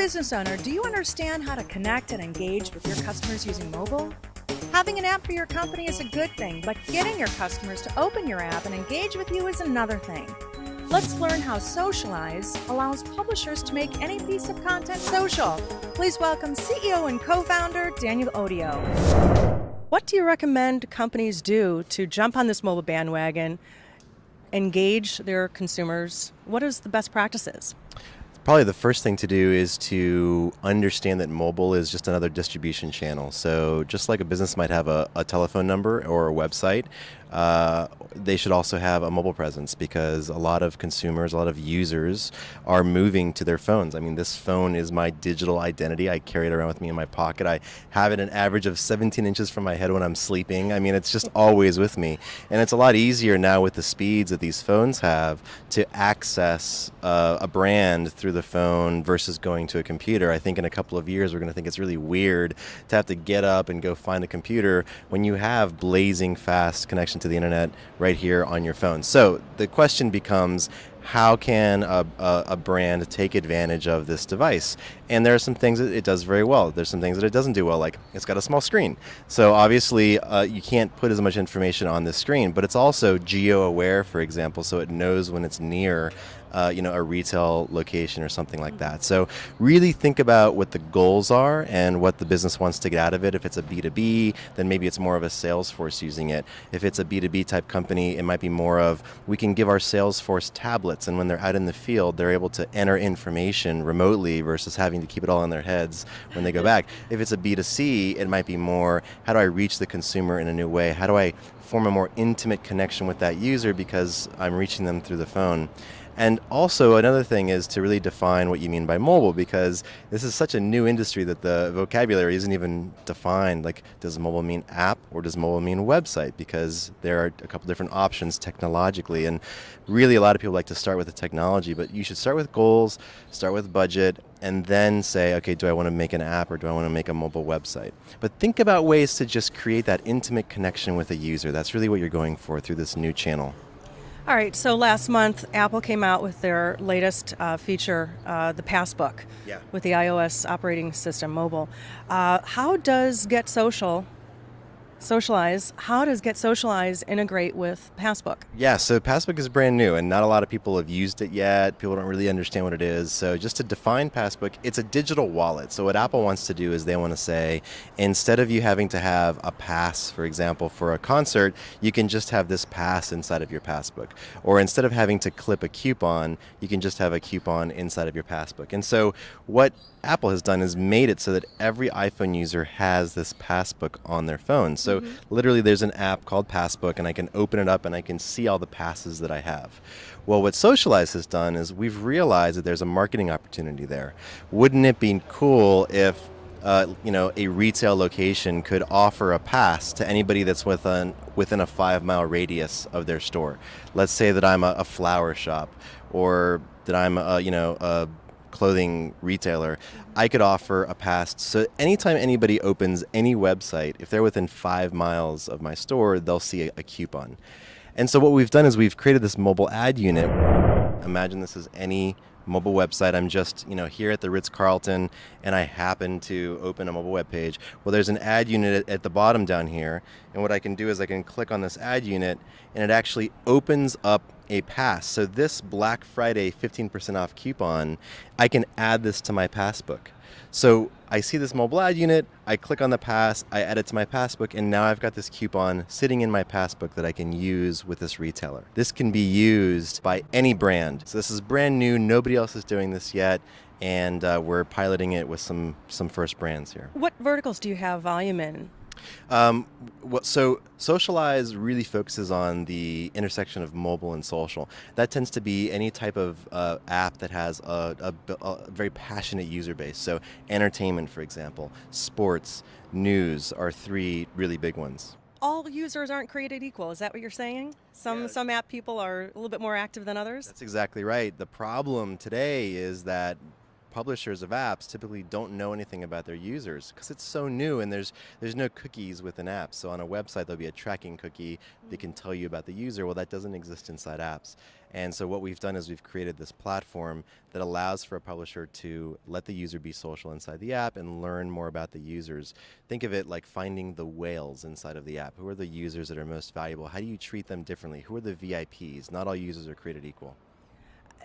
business owner, do you understand how to connect and engage with your customers using mobile? Having an app for your company is a good thing, but getting your customers to open your app and engage with you is another thing. Let's learn how Socialize allows publishers to make any piece of content social. Please welcome CEO and co-founder Daniel Odio. What do you recommend companies do to jump on this mobile bandwagon, engage their consumers? What is the best practices? Probably the first thing to do is to understand that mobile is just another distribution channel. So just like a business might have a telephone number or a website, they should also have a mobile presence, because a lot of consumers, a lot of users are moving to their phones. I mean, this phone is my digital identity. I carry it around with me in my pocket. I have it an average of 17 inches from my head when I'm sleeping. I mean, it's just always with me. And it's a lot easier now with the speeds that these phones have to access a brand through the phone versus going to a computer. I think in a couple of years, we're going to think it's really weird to have to get up and go find a computer when you have blazing fast connection to the internet right here on your phone. So the question becomes, how can a brand take advantage of this device? And there are some things that it does very well. There's some things that it doesn't do well, like it's got a small screen. So obviously you can't put as much information on this screen, but it's also geo-aware, for example, so it knows when it's near a retail location or something like that. So really think about what the goals are and what the business wants to get out of it. If it's a B2B, then maybe it's more of a sales force using it. If it's a B2B type company, it might be more of, we can give our sales force tablets, and when they're out in the field, they're able to enter information remotely versus having to keep it all in their heads when they go back. If it's a B2C, it might be more, how do I reach the consumer in a new way? How do I form a more intimate connection with that user because I'm reaching them through the phone? And also another thing is to really define what you mean by mobile, because this is such a new industry that the vocabulary isn't even defined. Like, does mobile mean app or does mobile mean website? Because there are a couple different options technologically, and really a lot of people like to start with the technology, but you should start with goals, start with budget, and then say, okay, do I want to make an app or do I want to make a mobile website? But think about ways to just create that intimate connection with a user. That's really what you're going for through this new channel. All right, so last month, Apple came out with their latest feature, the Passbook, with the iOS operating system, mobile. How does Socialize integrate with Passbook? Yeah, so Passbook is brand new, and not a lot of people have used it yet. People don't really understand what it is. So just to define Passbook, it's a digital wallet. So what Apple wants to do is they want to say, instead of you having to have a pass, for example, for a concert, you can just have this pass inside of your Passbook. Or instead of having to clip a coupon, you can just have a coupon inside of your Passbook. And so what Apple has done is made it so that every iPhone user has this Passbook on their phone. So literally there's an app called Passbook, and I can open it up and I can see all the passes that I have. Well, what Socialize has done is we've realized that there's a marketing opportunity there. Wouldn't it be cool if a retail location could offer a pass to anybody that's within a 5-mile radius of their store? Let's say that I'm a flower shop, or that I'm a clothing retailer. I could offer a pass. So anytime anybody opens any website, if they're within 5 miles of my store, they'll see a coupon. And so what we've done is we've created this mobile ad unit. Imagine this is any mobile website. I'm just here at the Ritz-Carlton, and I happen to open a mobile web page. Well, there's an ad unit at the bottom down here, and what I can do is I can click on this ad unit, and it actually opens up a pass. So this Black Friday 15% off coupon, I can add this to my Passbook. So I see this mobile ad unit, I click on the pass, I add it to my Passbook, and now I've got this coupon sitting in my Passbook that I can use with this retailer. This can be used by any brand. So this is brand new, nobody else is doing this yet, and we're piloting it with some first brands here. What verticals do you have volume in? So Socialize really focuses on the intersection of mobile and social. That tends to be any type of app that has a very passionate user base. So entertainment, for example, sports, news are 3 really big ones. All users aren't created equal. Is that what you're saying? Some app people are a little bit more active than others? That's exactly right. The problem today is that publishers of apps typically don't know anything about their users because it's so new and there's no cookies within apps. So on a website there'll be a tracking cookie that can tell you about the user. Well, that doesn't exist inside apps. And so what we've done is we've created this platform that allows for a publisher to let the user be social inside the app and learn more about the users. Think of it like finding the whales inside of the app. Who are the users that are most valuable? How do you treat them differently? Who are the VIPs? Not all users are created equal.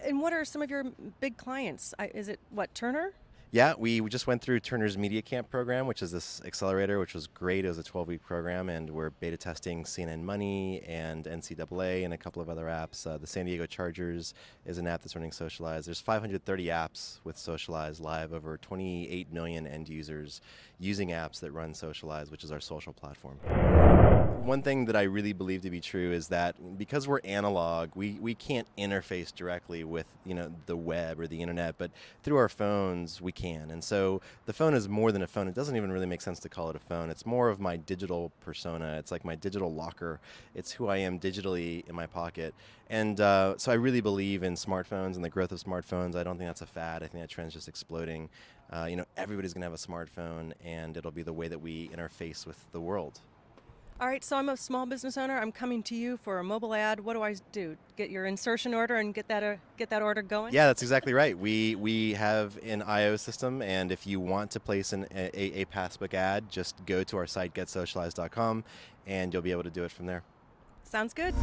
And what are some of your big clients? Is it what, Turner? Yeah, we just went through Turner's Media Camp program, which is this accelerator, which was great. It was a 12-week program, and we're beta testing CNN Money and NCAA and a couple of other apps. The San Diego Chargers is an app that's running Socialize. There's 530 apps with Socialize live, over 28 million end users using apps that run Socialize, which is our social platform. One thing that I really believe to be true is that because we're analog, we can't interface directly with the web or the internet, but through our phones we can. And so the phone is more than a phone. It doesn't even really make sense to call it a phone. It's more of my digital persona. It's like my digital locker. It's who I am digitally in my pocket. And so I really believe in smartphones and the growth of smartphones. I don't think that's a fad. I think that trend's just exploding. Everybody's going to have a smartphone, and it'll be the way that we interface with the world. All right, so I'm a small business owner. I'm coming to you for a mobile ad. What do I do? Get your insertion order and get that order going? Yeah, that's exactly right. We have an IO system, and if you want to place a passbook ad, just go to our site getsocialize.com, and you'll be able to do it from there. Sounds good.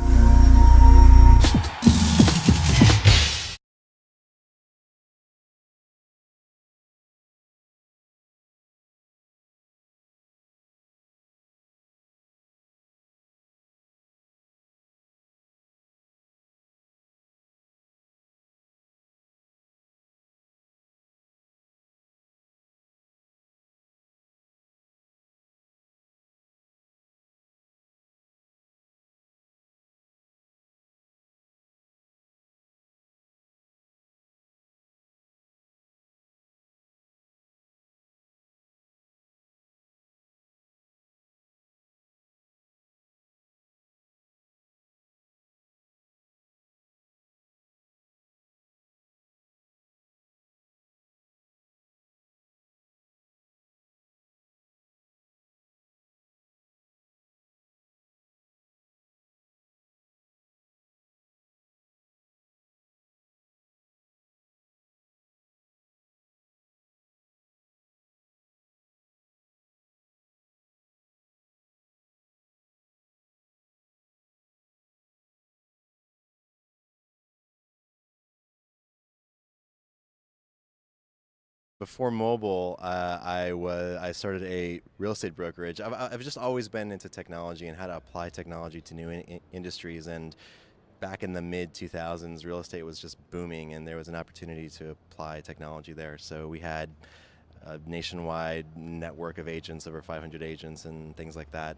Before mobile, I started a real estate brokerage. I've just always been into technology and how to apply technology to new industries. And back in the mid 2000s, real estate was just booming, and there was an opportunity to apply technology there. So we had a nationwide network of agents, over 500 agents, and things like that.